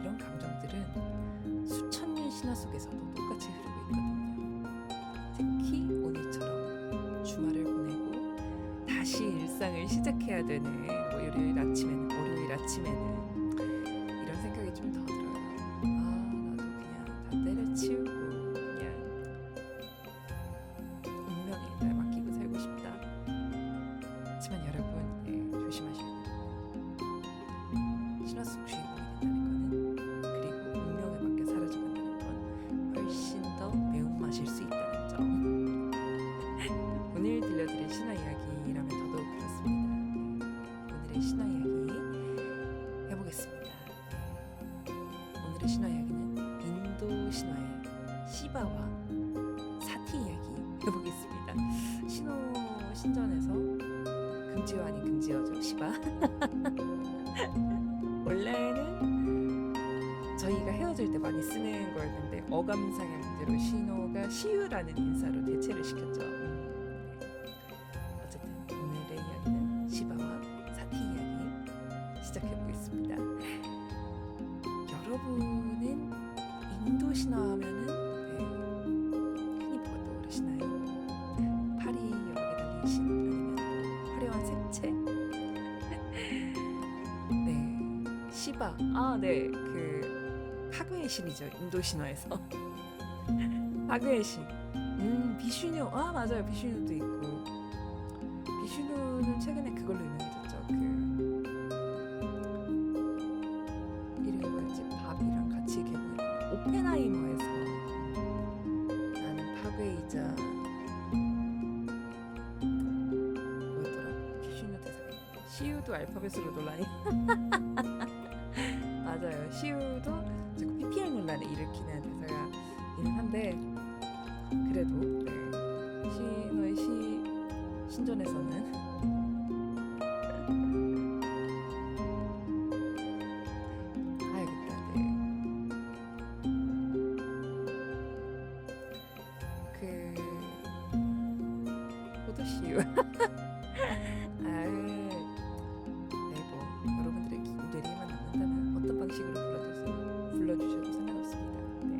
이런 감정들은 수천 년 신화 속에서도 똑같이 흐르고 있거든요. 특히 오늘처럼 주말을 보내고 다시 일상을 시작해야 되는 일요일 아침에는 월요일 아침에는 이런 생각이 좀 더 들어요. 나도 그냥 다 때려치우고 그냥 운명에 날 맡기고 살고 싶다. 하지만 여러분 조심하셔야 돼요. 신화 속 주인공이 된다는 거는 그리고 운명에 맡겨 사라져간다는 건 훨씬 더 매운맛일 수 있다는 점. 오늘 들려드릴 신화 이야기라면 더더욱 그렇습니다. 오늘의 신화 이야기 해보겠습니다. 오늘의 신화 이야기는 인도 신화의 시바와 사티 이야기 해보겠습니다. 신전에서 금지어 아닌 금지어죠, 시바. 원래는 저희가 헤어질 때 많이 쓰는 거였는데 어감상의 문제로 신호가 시유라는 인사로 대체를 시켰죠. 어쨌든 오늘의 이야기는 시바와 사티 이야기 시작해 보겠습니다. 여러분은 인도 신화하면은 흔히 뭐가 떠오르시나요? 팔이 여러 개 달린 신 아니면 화려한 색채? 네, 시바. 네, 그 파괴의 신이죠. 인도 신화에서 파괴의 신. 비슈뉴. 맞아요. 비슈뉴도 있고. 비슈뉴는 최근에 그걸로 유명해졌죠. 이름이 뭐였지? 밥이랑 같이 개봉했던 오펜하이머에서 나는 파괴이자 뭐였더라? 비슈뉴 대사가 있는데 시유도 알파벳으로 논란이. 만에 일으키는 대사가이긴 한데 그래도 네, 신호의 신전에서는 가야겠다. 네. 그 포도씨유 여러분들의 뇌리에만 남는다면 어떤 방식으로 불러주셔도 상관없습니다. 네.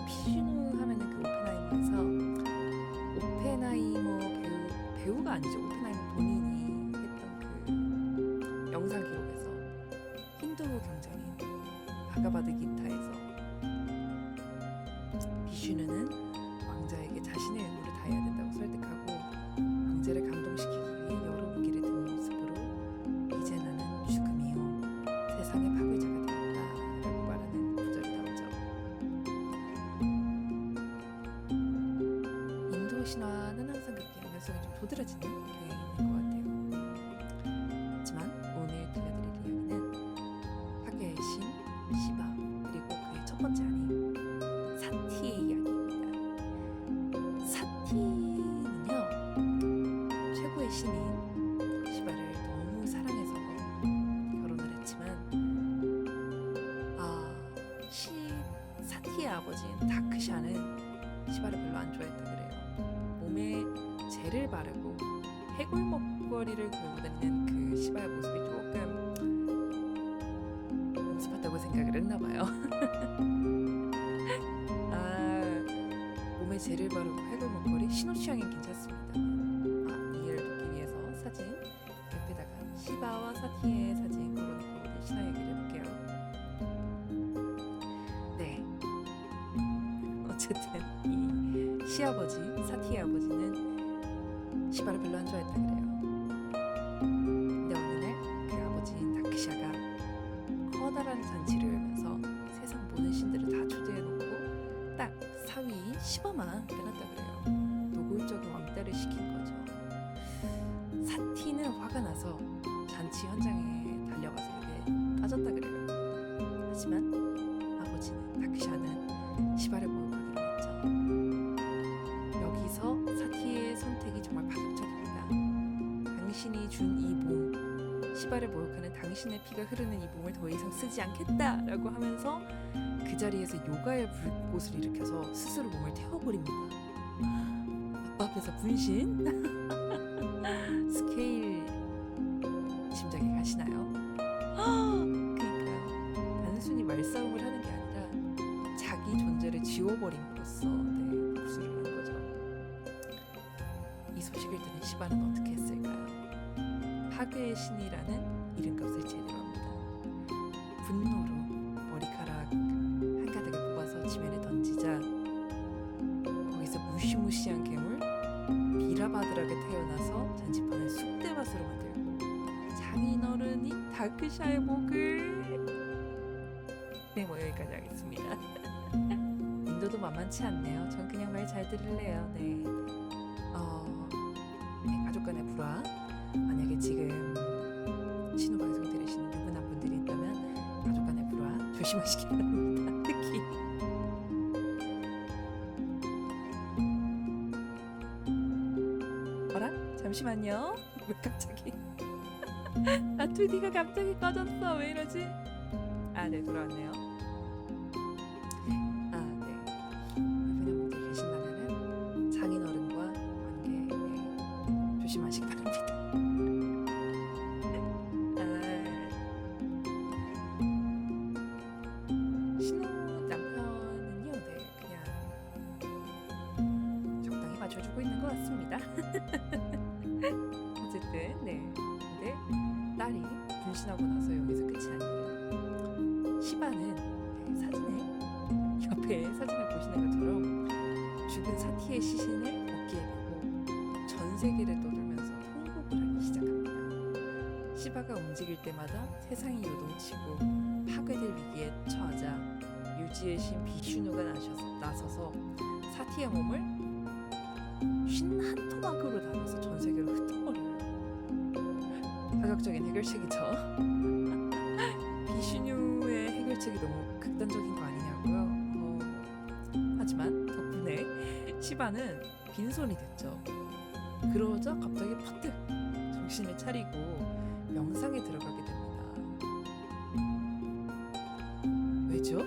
피슈누 하면은 그 오펜하이머에서 오펜하이머 배우가 아니죠. 오펜하이머 본인이 했던 그 영상 기록에서 힌두 경전인 바가바드 기타에서 비슈누는 왕자에게 자신의 의무를 다해야 된다고 설득하고 왕자를 감동시키기 위해 여러 무기를 든 모습으로 이제 나는 죽음이요 세상의 파괴자가 되었다라고 말하는 구절이 나오죠. 인도 신화는 항상 그렇게 연결성이 좀 도드라지는 경향이 있는 것 같아요. 하지만 오늘 들려드릴 이야기는 파괴의 신 시바 그리고 그의 첫 번째 아내 사티의 이야기입니다. 사티는요 최고의 신인 시바를 너무 사랑해서 결혼을 했지만 사티의 아버지인 다크샤는 시바를 별로 안 좋아했다 그래요. 몸에 젤을 바르고 해골 먹거리를 걸고 다니는 그 시바의 모습이 조금 음습하다고 생각을 했나봐요. 몸에 젤을 바르고 해골 먹거리 신호 취향엔 괜찮습니다. 이해를 돕기 위해서 사진 옆에다가 시바와 사티의 사진 걸어놓고 우리 신화 얘기를 해볼게요. 네, 어쨌든 이 시아버지 사티의 아버지는 시바를 별로 안 좋아했다 그래요. 근데 어느 날 그 아버지인 다크샤가 커다란 잔치를 열면서 세상 모든 신들을 다 초대해놓고 딱 사위인 시바만 빼놨다 그래요. 노골적인 왕따를 시킨 거죠. 사티는 화가 나서 잔치 현장에 달려가서 이렇게 따졌다 그래요. 하지만 아버지는 다크샤는 시바를 모욕하기로 했죠. 여기서 사티의 선택이 정말 파격적입니다. 당신이 준 이 몸, 시바를 모욕하는 당신의 피가 흐르는 이 몸을 더 이상 쓰지 않겠다라고 하면서 그 자리에서 요가의 불꽃을 일으켜서 스스로 몸을 태워버립니다. 아빠 앞에서 분신? 스케일 짐작이 가시나요? 그러니까요. 단순히 말싸움을 하는 게 아니라 자기 존재를 지워버림으로써 복수를 한 거죠. 이 소식을 들은 시바는 어떻게 했을까요? 파괴의 신이라는 이름값을 제대로 합니다. 분노로 머리카락 한가득을 뽑아서 지면에 던지자 거기서 무시무시한 괴물 비라바드락에 태어나서 잔치판을 쑥대밭으로 만들고 장인어른인 다크샤의 목을 여기까지 하겠습니다. 인도도 만만치 않네요. 전 그냥 말 잘 들을래요. 네, 가족 간의 불화 만약에 지금 신호 방송 들으시는 유부남 분들이 있다면 가족 간의 불화 조심하시기 바랍니다. 특히 어라? 잠시만요. 왜 갑자기 투디가 갑자기 꺼졌어. 왜 이러지? 네, 돌아왔네요. 유부남분들 계신다면은 장인어른과 관계 조심하시기 바랍니다. 신호 남편은요, 그냥 적당히 맞춰주고 있는 것 같습니다. 어쨌든 근데 딸이 분신하고 나서 여기서 끝이 아니에요. 시바는 옆에 사진을 보시는 것처럼 죽은 사티의 시신을 어깨에 메고 전 세계를 떠돌면서 통곡을 하기 시작합니다. 시바가 움직일 때마다 세상이 요동치고 파괴될 위기에 처하자 유지의 신 비슈누가 나서서 사티의 몸을 51토막으로 나눠서 전 세계로 흩어버려요. 파격적인 해결책이죠. 비슈뉴의 해결책이 너무 극단적인 거 아니냐고요? 시바는 빈손이 됐죠. 그러자 갑자기 퍼뜩 정신을 차리고 명상에 들어가게 됩니다. 왜죠?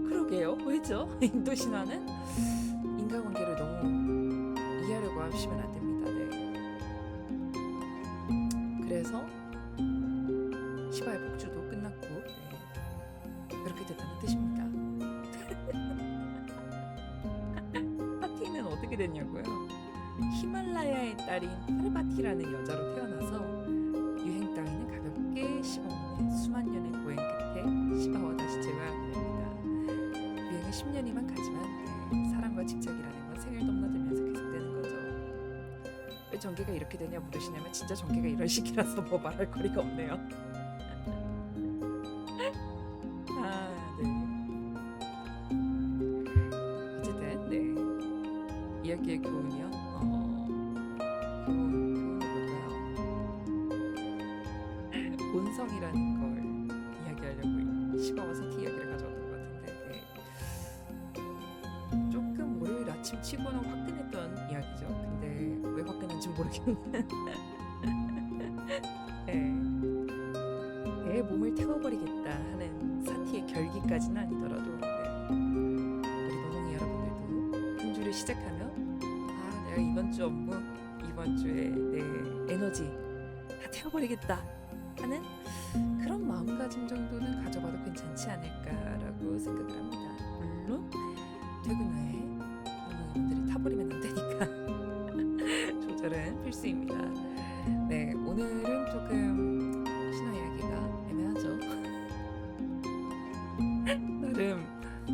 그러게요. 왜죠? 인도 신화는 인간관계를 너무 이해하려고 하시면 안 됩니다. 네. 그래서 시바의 복주도 끝났고 네. 그렇게 됐다는 뜻입니다. 파티는 어떻게 됐냐고요? 히말라야의 딸인 파르바티라는 여자로 태어나서 유행 따위는 가볍게 씹어먹는 수만 년의 고행 끝에 시바와 다시 재회하게 됩니다. 유행은 10년이만 가지만 네, 사랑과 집착이라는 건 생을 넘나들면서 계속되는 거죠. 왜 전개가 이렇게 되냐 물으시냐면 진짜 전개가 이런 식이라서 뭐 말할 거리가 없네요. 아, 네. 어쨌든 네 이야기의 교훈이요. 교훈이 뭘까요? 본성이라는 걸 이야기하려고 시바와 사티 이야기를 가져왔던 것 같은데 네. 조금 월요일 아침 치고는 화끈했던 이야기죠. 근데 왜 화끈한지 모르겠는 네. 내 몸을 태워버리겠다 하는 사티의 결기까지는 아니더라도 네. 우리 노동이 여러분들도 한 주를 시작하면 아 내가 이번 주 업무 이번 주에 내 에너지 다 태워버리겠다 하는 그런 마음가짐 정도는 가져봐도 괜찮지 않을까라고 생각을 합니다. 물론 퇴근 후에 노동인들이 타버리면 안 되니까 조절은 필수입니다. 네 오늘은 조금 신화 이야기가 애매하죠.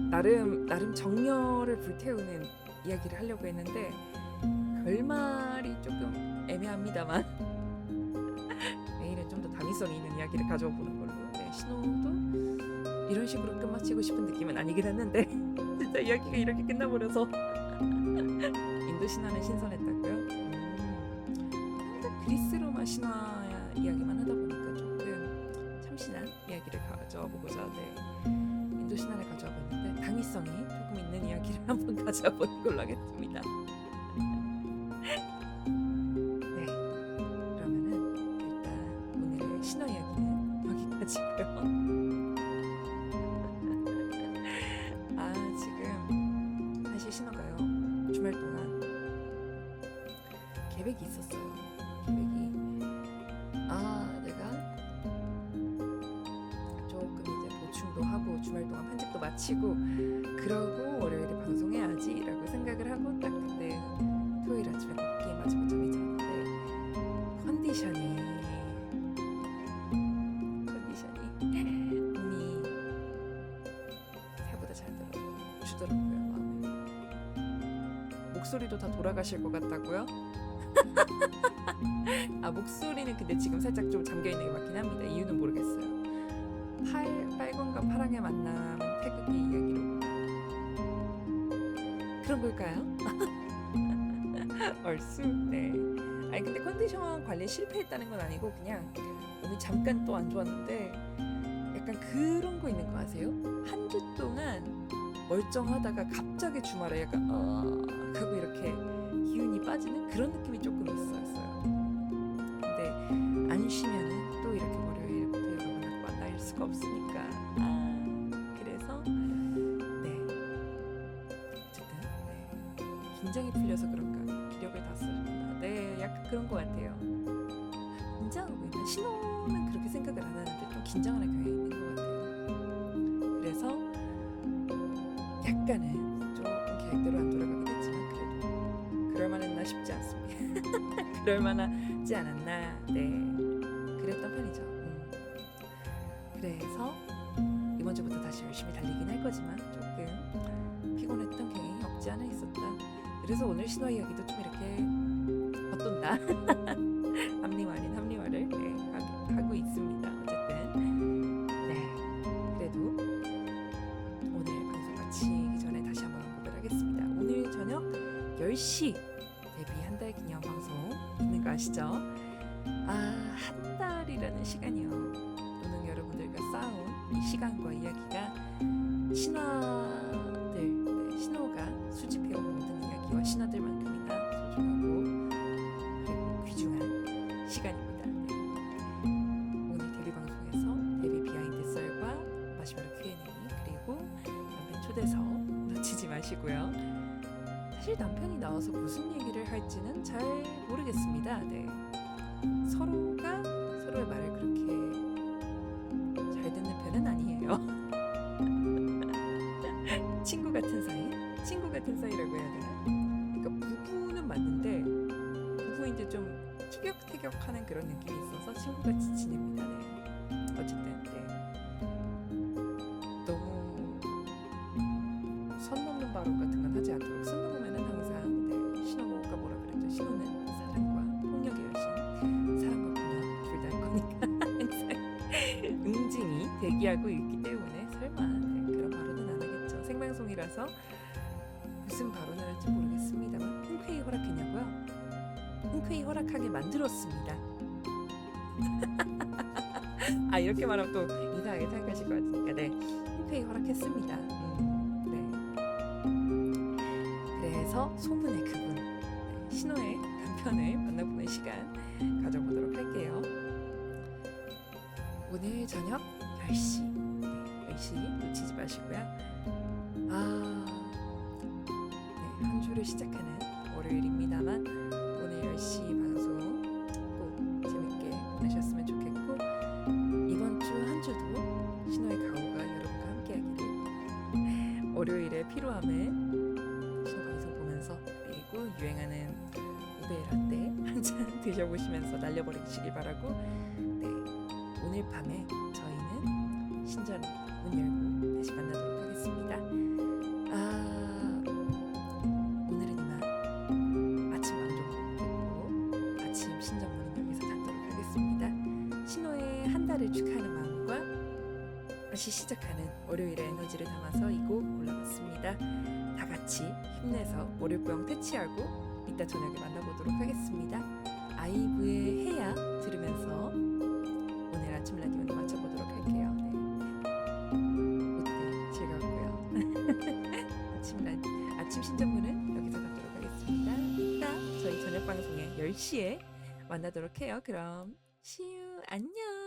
나름 정열을 불태우는 이야기를 하려고 했는데 결말이 조금 애매합니다만 내일은 좀 더 당위성이 있는 이야기를 가져와 보는 걸로. 네, 신호도 이런 식으로 끝마치고 싶은 느낌은 아니긴 했는데 진짜 이야기가 이렇게 끝나버려서 인도 신화는 신선했다고요? 항상 그리스 로마 신화 이야기만 하다 보니까 조금 참신한 이야기를 가져와 보고자 인도 신화를 가져와 봤는데 당위성이 조금 있는 이야기를 한번 가져와 보는 걸로 하겠습니다. 네, 그러면은 일단 오늘의 신화 이야기는 여기까지고요. 아 지금 사실 신화가요 주말 동안 계획이 있었어요. 계획이 내가 조금 이제 보충도 하고 주말 동안 편집도 마치고 그러고 월요일에 방송해야지라고 생각을 하고 딱 그때 토요일 아침에 게임 마치고 잠이 들었는데 컨디션이 몸이 새보다 잘 들어주더라고요. 마음을. 목소리도 다 돌아가실 것 같다고요? 목소리는 근데 지금 살짝 좀 잠겨있는 게 맞긴 합니다. 이유는 모르겠어요. 빨간과 파랑의 만남은 태극기 이야기로 그런 걸까요? 얼쑤 네. 아니 근데 컨디션 관리에 실패했다는 건 아니고 그냥 몸이 잠깐 또 안 좋았는데 약간 그런 거 있는 거 아세요? 한 주 동안 멀쩡하다가 갑자기 주말에 약간 하고 이렇게 기운이 빠지는 그런 느낌이 조금 있었어요. 근데 안 쉬면은 또 이렇게 월요일부터 여러분하고 만날 수가 없으니까 그래서 네 어쨌든 네. 긴장이 풀려서 그런가 기력을 다 써준다. 네 약간 그런 것 같아요. 긴장하고 있는 신호는 그렇게 생각을 안 하는데 좀 긴장하는 경향이 있는 것 같아요. 그래서 약간은 조금 계획대로 안 돌아가긴 했지만 그래도 그럴만했나 싶지 않습니다. 그럴만하지 않았나 네 그랬던 편이죠. 그래서 이번 주부터 다시 열심히 달리긴 할 거지만 조금 피곤했던 경향이 없지 않아 있었다. 그래서 오늘 신화 이야기도 좀 이렇게 헛돈다 합리화 아닌 합리화를 하고 있습니다. 어쨌든 네 그래도 오늘 방송 마치기 전에 다시 한번 언급을 하겠습니다. 오늘 저녁 10시 데뷔 한 달 기념 방송 있는 거 아시죠? 한 달이라는 시간이요. 노능 여러분들과 쌓아온 이 시간과 이야기가 신화가 수집해온 모든 이야기와 신화들만큼이나 소중하고 그리고 귀중한 시간입니다. 네. 오늘 데뷔 방송에서 데뷔 비하인드 썰과 마시멜로 Q&A 그리고 남편 초대석 놓치지 마시고요. 사실 남편이 나와서 무슨 얘기를 할지는 잘 모르겠습니다. 네. 서로가 서로의 말을 그렇게 잘 듣는 편은 아니에요. 친구 같은 사이? 친구 같은 사이라고 해야 되나? 그러니까 부부는 맞는데 부부인데 좀 티격태격하는 그런 느낌이 있어서 친구같이 지냅니다. 네. 어쨌든 네. 너무 선 넘는 발언 같은 건 하지 않도록 선 넘으면은 항상 네. 신호가 뭐라 그랬죠? 신호는 사랑과 폭력의 여신, 사랑과 폭력 둘 다일 거니까 항상 응징이 대기하고 있기 때문에 설마 네. 그런 발언은 안 하겠죠. 생방송이라서 무슨 발언을 할지 모르겠습니다만 흔쾌히 허락했냐고요? 흔쾌히 허락하게 만들었습니다. 아 이렇게 말하면 또 이상하게 생각하실 것 같으니까 네 흔쾌히 허락했습니다. 네. 그래서 소문의 그분 네, 신호의 남편을 만나보는 시간 가져보도록 할게요. 오늘 저녁 10시 네, 10시 놓치지 마시고요. 네, 한 주를 시작하는 월요일입니다만 오늘 10시 방송 꼭 재밌게 보내셨으면 좋겠고 이번 주 한 주도 신호의 가오가 여러분과 함께하기를 월요일의 피로함을 신호 방송 보면서 그리고 유행하는 우베 라떼 한 잔 드셔보시면서 날려버리시길 바라고 네, 오늘 밤에 저희는 신전 문 열고 다시 만나도록 하겠습니다. 오늘은 이만 아침 방송 듣고 아침 신전 문은 여기서 닫도록 하겠습니다. 신호의 한 달을 축하하는 마음과 다시 시작하는 월요일의 에너지를 담아서 이 곡 골라봤습니다. 다 같이 힘내서 월요병 퇴치하고 이따 저녁에 만나보도록 하겠습니다. 아이브의 해야 들으면서 오늘 아침 라디오는 마쳐보도록 할게요. 네. 모두들 즐거웠고요. 아침 신전문은 여기서 닫도록 하겠습니다. 이따 저희 저녁 방송에 10시에 만나도록 해요. 그럼 see you 안녕.